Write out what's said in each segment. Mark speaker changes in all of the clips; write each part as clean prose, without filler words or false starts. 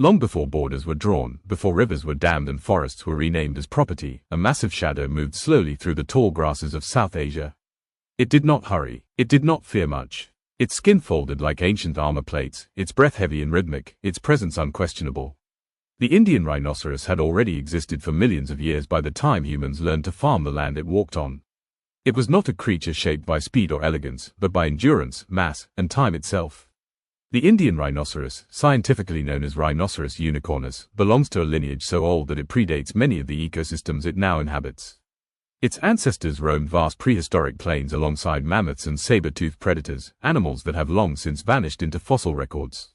Speaker 1: Long before borders were drawn, before rivers were dammed and forests were renamed as property, a massive shadow moved slowly through the tall grasses of South Asia. It did not hurry. It did not fear much. Its skin folded like ancient armor plates, its breath heavy and rhythmic, its presence unquestionable. The Indian rhinoceros had already existed for millions of years by the time humans learned to farm the land it walked on. It was not a creature shaped by speed or elegance, but by endurance, mass, and time itself. The Indian rhinoceros, scientifically known as Rhinoceros unicornus, belongs to a lineage so old that it predates many of the ecosystems it now inhabits. Its ancestors roamed vast prehistoric plains alongside mammoths and saber-toothed predators, animals that have long since vanished into fossil records.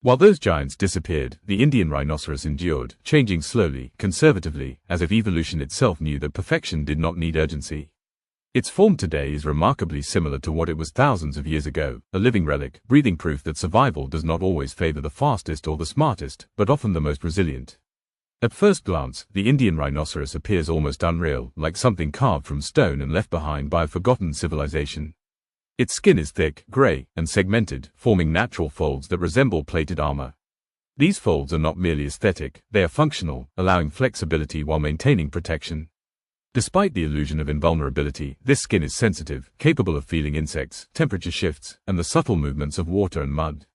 Speaker 1: While those giants disappeared, the Indian rhinoceros endured, changing slowly, conservatively, as if evolution itself knew that perfection did not need urgency. Its form today is remarkably similar to what it was thousands of years ago, a living relic, breathing proof that survival does not always favor the fastest or the smartest, but often the most resilient. At first glance, the Indian rhinoceros appears almost unreal, like something carved from stone and left behind by a forgotten civilization. Its skin is thick, gray, and segmented, forming natural folds that resemble plated armor. These folds are not merely aesthetic, they are functional, allowing flexibility while maintaining protection. Despite the illusion of invulnerability, this skin is sensitive, capable of feeling insects, temperature shifts, and the subtle movements of water and mud.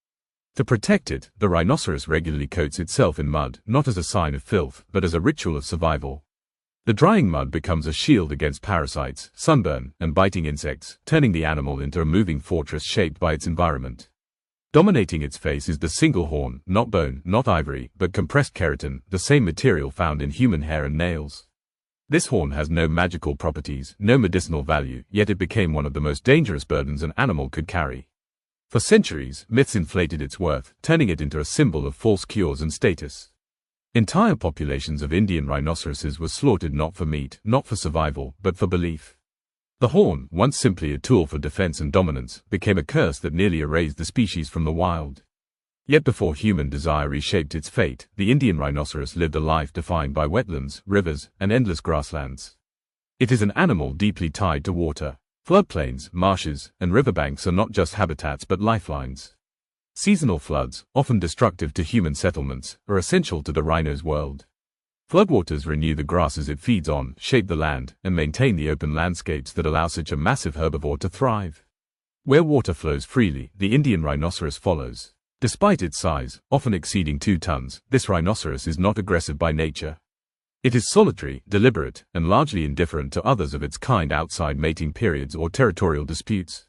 Speaker 1: To protect it, the rhinoceros regularly coats itself in mud, not as a sign of filth, but as a ritual of survival. The drying mud becomes a shield against parasites, sunburn, and biting insects, turning the animal into a moving fortress shaped by its environment. Dominating its face is the single horn, not bone, not ivory, but compressed keratin, the same material found in human hair and nails. This horn has no magical properties, no medicinal value, yet it became one of the most dangerous burdens an animal could carry. For centuries, myths inflated its worth, turning it into a symbol of false cures and status. Entire populations of Indian rhinoceroses were slaughtered not for meat, not for survival, but for belief. The horn, once simply a tool for defense and dominance, became a curse that nearly erased the species from the wild. Yet before human desire reshaped its fate, the Indian rhinoceros lived a life defined by wetlands, rivers, and endless grasslands. It is an animal deeply tied to water. Floodplains, marshes, and riverbanks are not just habitats but lifelines. Seasonal floods, often destructive to human settlements, are essential to the rhino's world. Floodwaters renew the grasses it feeds on, shape the land, and maintain the open landscapes that allow such a massive herbivore to thrive. Where water flows freely, the Indian rhinoceros follows. Despite its size, often exceeding 2 tons, this rhinoceros is not aggressive by nature. It is solitary, deliberate, and largely indifferent to others of its kind outside mating periods or territorial disputes.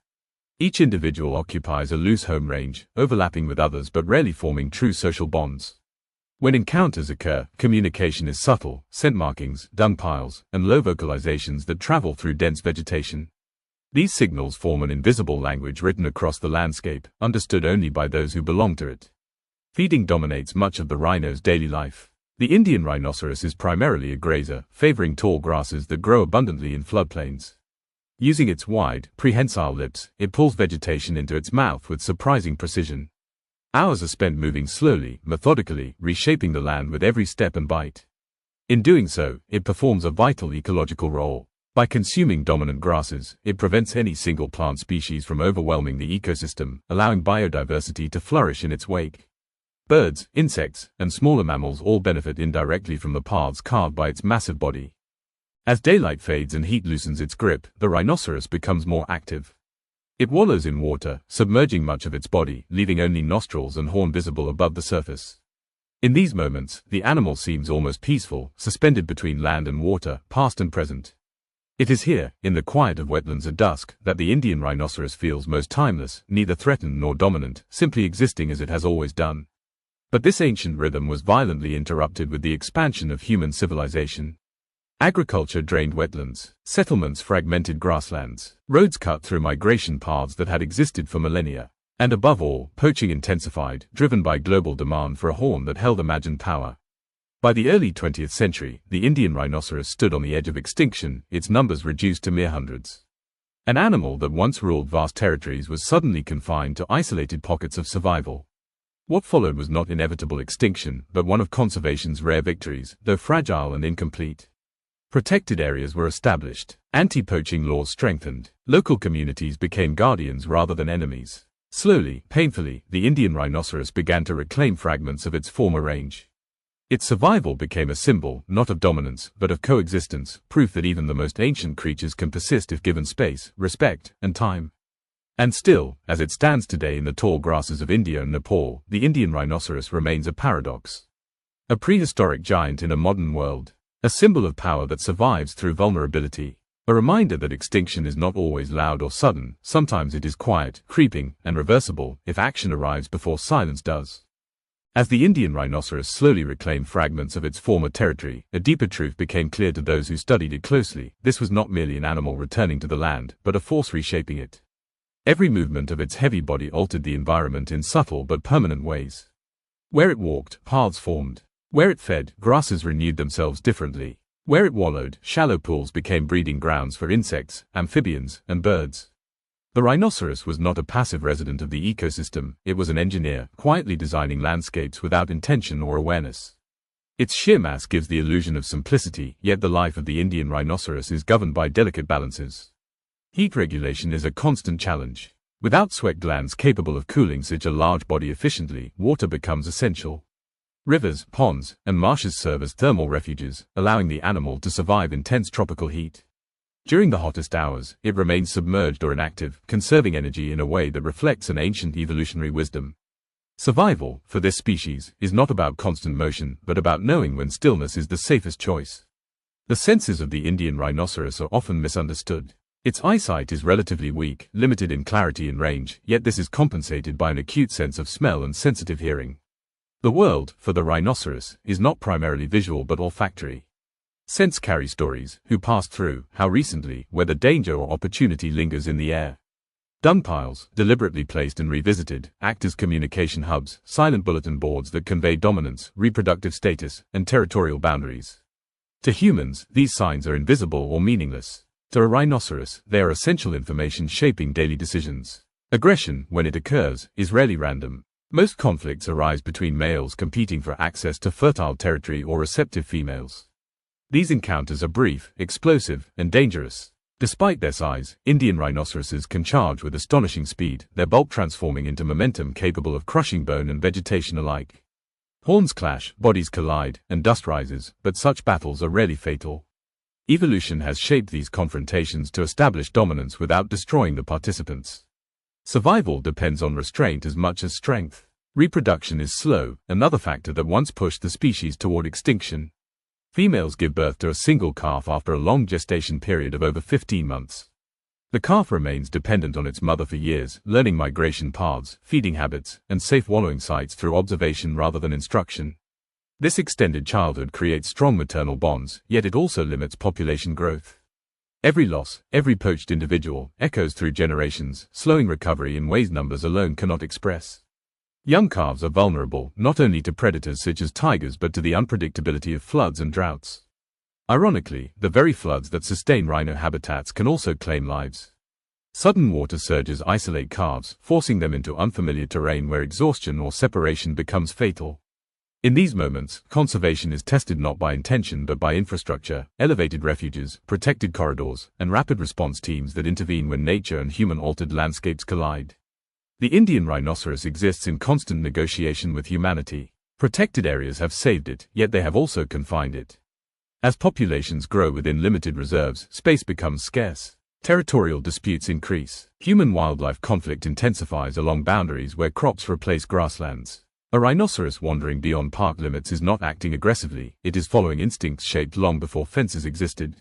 Speaker 1: Each individual occupies a loose home range, overlapping with others but rarely forming true social bonds. When encounters occur, communication is subtle, scent markings, dung piles, and low vocalizations that travel through dense vegetation. These signals form an invisible language written across the landscape, understood only by those who belong to it. Feeding dominates much of the rhino's daily life. The Indian rhinoceros is primarily a grazer, favoring tall grasses that grow abundantly in floodplains. Using its wide, prehensile lips, it pulls vegetation into its mouth with surprising precision. Hours are spent moving slowly, methodically, reshaping the land with every step and bite. In doing so, it performs a vital ecological role. By consuming dominant grasses, it prevents any single plant species from overwhelming the ecosystem, allowing biodiversity to flourish in its wake. Birds, insects, and smaller mammals all benefit indirectly from the paths carved by its massive body. As daylight fades and heat loosens its grip, the rhinoceros becomes more active. It wallows in water, submerging much of its body, leaving only nostrils and horn visible above the surface. In these moments, the animal seems almost peaceful, suspended between land and water, past and present. It is here, in the quiet of wetlands at dusk, that the Indian rhinoceros feels most timeless, neither threatened nor dominant, simply existing as it has always done. But this ancient rhythm was violently interrupted with the expansion of human civilization. Agriculture drained wetlands, settlements fragmented grasslands, roads cut through migration paths that had existed for millennia. And above all, poaching intensified, driven by global demand for a horn that held imagined power. By the early 20th century, the Indian rhinoceros stood on the edge of extinction, its numbers reduced to mere hundreds. An animal that once ruled vast territories was suddenly confined to isolated pockets of survival. What followed was not inevitable extinction, but one of conservation's rare victories, though fragile and incomplete. Protected areas were established, anti-poaching laws strengthened, local communities became guardians rather than enemies. Slowly, painfully, the Indian rhinoceros began to reclaim fragments of its former range. Its survival became a symbol, not of dominance, but of coexistence, proof that even the most ancient creatures can persist if given space, respect, and time. And still, as it stands today in the tall grasses of India and Nepal, the Indian rhinoceros remains a paradox. A prehistoric giant in a modern world. A symbol of power that survives through vulnerability. A reminder that extinction is not always loud or sudden, sometimes it is quiet, creeping, and reversible, if action arrives before silence does. As the Indian rhinoceros slowly reclaimed fragments of its former territory, a deeper truth became clear to those who studied it closely. This was not merely an animal returning to the land, but a force reshaping it. Every movement of its heavy body altered the environment in subtle but permanent ways. Where it walked, paths formed. Where it fed, grasses renewed themselves differently. Where it wallowed, shallow pools became breeding grounds for insects, amphibians, and birds. The rhinoceros was not a passive resident of the ecosystem, it was an engineer, quietly designing landscapes without intention or awareness. Its sheer mass gives the illusion of simplicity, yet the life of the Indian rhinoceros is governed by delicate balances. Heat regulation is a constant challenge. Without sweat glands capable of cooling such a large body efficiently, water becomes essential. Rivers, ponds, and marshes serve as thermal refuges, allowing the animal to survive intense tropical heat. During the hottest hours, it remains submerged or inactive, conserving energy in a way that reflects an ancient evolutionary wisdom. Survival, for this species, is not about constant motion, but about knowing when stillness is the safest choice. The senses of the Indian rhinoceros are often misunderstood. Its eyesight is relatively weak, limited in clarity and range, yet this is compensated by an acute sense of smell and sensitive hearing. The world, for the rhinoceros, is not primarily visual but olfactory. Scents carry stories, who passed through, how recently, whether danger or opportunity lingers in the air. Dung piles, deliberately placed and revisited, act as communication hubs, silent bulletin boards that convey dominance, reproductive status, and territorial boundaries. To humans, these signs are invisible or meaningless. To a rhinoceros, they are essential information shaping daily decisions. Aggression, when it occurs, is rarely random. Most conflicts arise between males competing for access to fertile territory or receptive females. These encounters are brief, explosive, and dangerous. Despite their size, Indian rhinoceroses can charge with astonishing speed, their bulk transforming into momentum capable of crushing bone and vegetation alike. Horns clash, bodies collide, and dust rises, but such battles are rarely fatal. Evolution has shaped these confrontations to establish dominance without destroying the participants. Survival depends on restraint as much as strength. Reproduction is slow, another factor that once pushed the species toward extinction. Females give birth to a single calf after a long gestation period of over 15 months. The calf remains dependent on its mother for years, learning migration paths, feeding habits, and safe wallowing sites through observation rather than instruction. This extended childhood creates strong maternal bonds, yet it also limits population growth. Every loss, every poached individual, echoes through generations, slowing recovery in ways numbers alone cannot express. Young calves are vulnerable, not only to predators such as tigers but to the unpredictability of floods and droughts. Ironically, the very floods that sustain rhino habitats can also claim lives. Sudden water surges isolate calves, forcing them into unfamiliar terrain where exhaustion or separation becomes fatal. In these moments, conservation is tested not by intention but by infrastructure, elevated refuges, protected corridors, and rapid response teams that intervene when nature and human-altered landscapes collide. The Indian rhinoceros exists in constant negotiation with humanity. Protected areas have saved it, yet they have also confined it. As populations grow within limited reserves, space becomes scarce. Territorial disputes increase. Human-wildlife conflict intensifies along boundaries where crops replace grasslands. A rhinoceros wandering beyond park limits is not acting aggressively, it is following instincts shaped long before fences existed.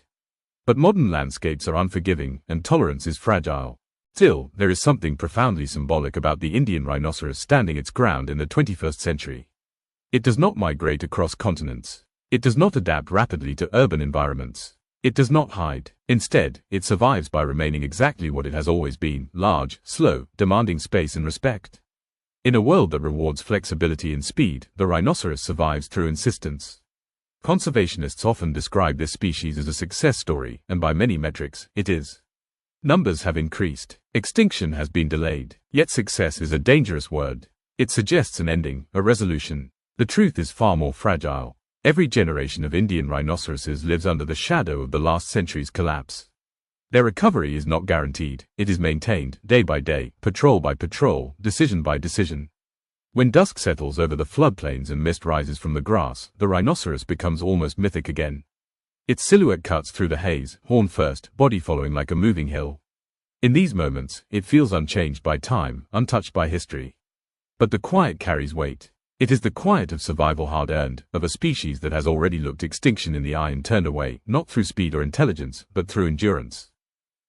Speaker 1: But modern landscapes are unforgiving, and tolerance is fragile. Still, there is something profoundly symbolic about the Indian rhinoceros standing its ground in the 21st century. It does not migrate across continents. It does not adapt rapidly to urban environments. It does not hide. Instead, it survives by remaining exactly what it has always been: large, slow, demanding space and respect. In a world that rewards flexibility and speed, the rhinoceros survives through insistence. Conservationists often describe this species as a success story, and by many metrics, it is. Numbers have increased. Extinction has been delayed. Yet success is a dangerous word. It suggests an ending, a resolution. The truth is far more fragile. Every generation of Indian rhinoceroses lives under the shadow of the last century's collapse. Their recovery is not guaranteed, it is maintained, day by day, patrol by patrol, decision by decision. When dusk settles over the floodplains and mist rises from the grass, the rhinoceros becomes almost mythic again. Its silhouette cuts through the haze, horn first, body following like a moving hill. In these moments, it feels unchanged by time, untouched by history. But the quiet carries weight. It is the quiet of survival hard-earned, of a species that has already looked extinction in the eye and turned away, not through speed or intelligence, but through endurance.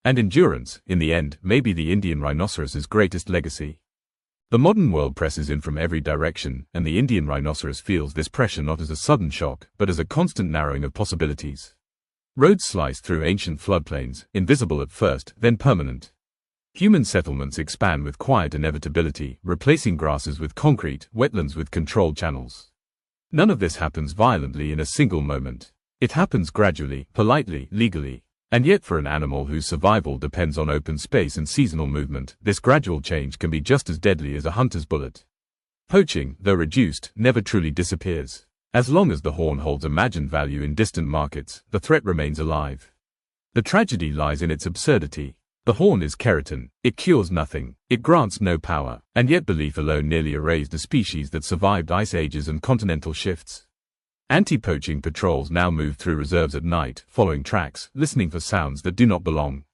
Speaker 1: And endurance, in the end, may be the Indian rhinoceros's greatest legacy. The modern world presses in from every direction, and the Indian rhinoceros feels this pressure not as a sudden shock, but as a constant narrowing of possibilities. Roads slice through ancient floodplains, invisible at first, then permanent. Human settlements expand with quiet inevitability, replacing grasses with concrete, wetlands with controlled channels. None of this happens violently in a single moment. It happens gradually, politely, legally. And yet for an animal whose survival depends on open space and seasonal movement, this gradual change can be just as deadly as a hunter's bullet. Poaching, though reduced, never truly disappears. As long as the horn holds imagined value in distant markets, the threat remains alive. The tragedy lies in its absurdity. The horn is keratin, it cures nothing, it grants no power, and yet belief alone nearly erased a species that survived ice ages and continental shifts. Anti-poaching patrols now move through reserves at night, following tracks, listening for sounds that do not belong.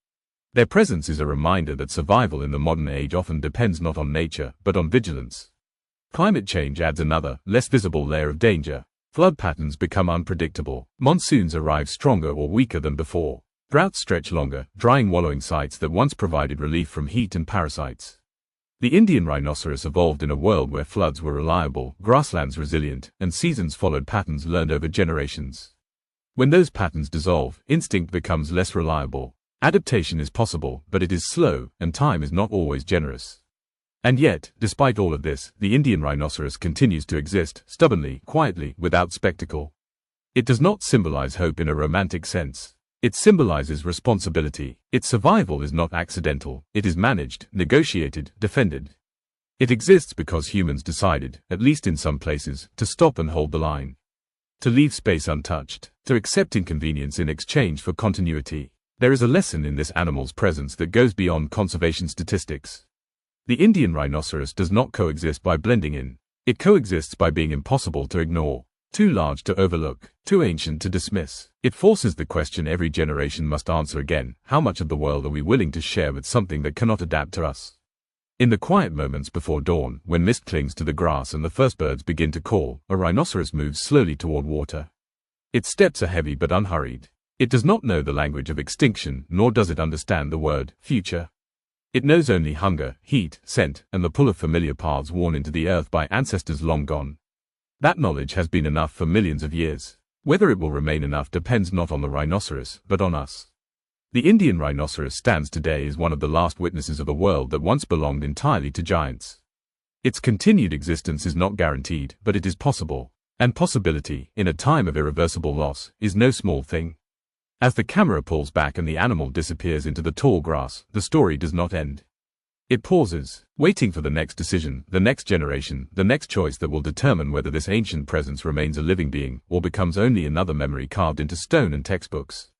Speaker 1: Their presence is a reminder that survival in the modern age often depends not on nature, but on vigilance. Climate change adds another, less visible layer of danger. Flood patterns become unpredictable, monsoons arrive stronger or weaker than before. Droughts stretch longer, drying wallowing sites that once provided relief from heat and parasites. The Indian rhinoceros evolved in a world where floods were reliable, grasslands resilient, and seasons followed patterns learned over generations. When those patterns dissolve, instinct becomes less reliable. Adaptation is possible, but it is slow, and time is not always generous. And yet, despite all of this, the Indian rhinoceros continues to exist, stubbornly, quietly, without spectacle. It does not symbolize hope in a romantic sense. It symbolizes responsibility. Its survival is not accidental, it is managed, negotiated, defended. It exists because humans decided, at least in some places, to stop and hold the line. To leave space untouched, to accept inconvenience in exchange for continuity. There is a lesson in this animal's presence that goes beyond conservation statistics. The Indian rhinoceros does not coexist by blending in. It coexists by being impossible to ignore. Too large to overlook, too ancient to dismiss. It forces the question every generation must answer again: how much of the world are we willing to share with something that cannot adapt to us? In the quiet moments before dawn, when mist clings to the grass and the first birds begin to call, a rhinoceros moves slowly toward water. Its steps are heavy but unhurried. It does not know the language of extinction, nor does it understand the word future. It knows only hunger, heat, scent, and the pull of familiar paths worn into the earth by ancestors long gone. That knowledge has been enough for millions of years. Whether it will remain enough depends not on the rhinoceros, but on us. The Indian rhinoceros stands today as one of the last witnesses of a world that once belonged entirely to giants. Its continued existence is not guaranteed, but it is possible. And possibility, in a time of irreversible loss, is no small thing. As the camera pulls back and the animal disappears into the tall grass, the story does not end. It pauses, waiting for the next decision, the next generation, the next choice that will determine whether this ancient presence remains a living being, or becomes only another memory carved into stone and textbooks.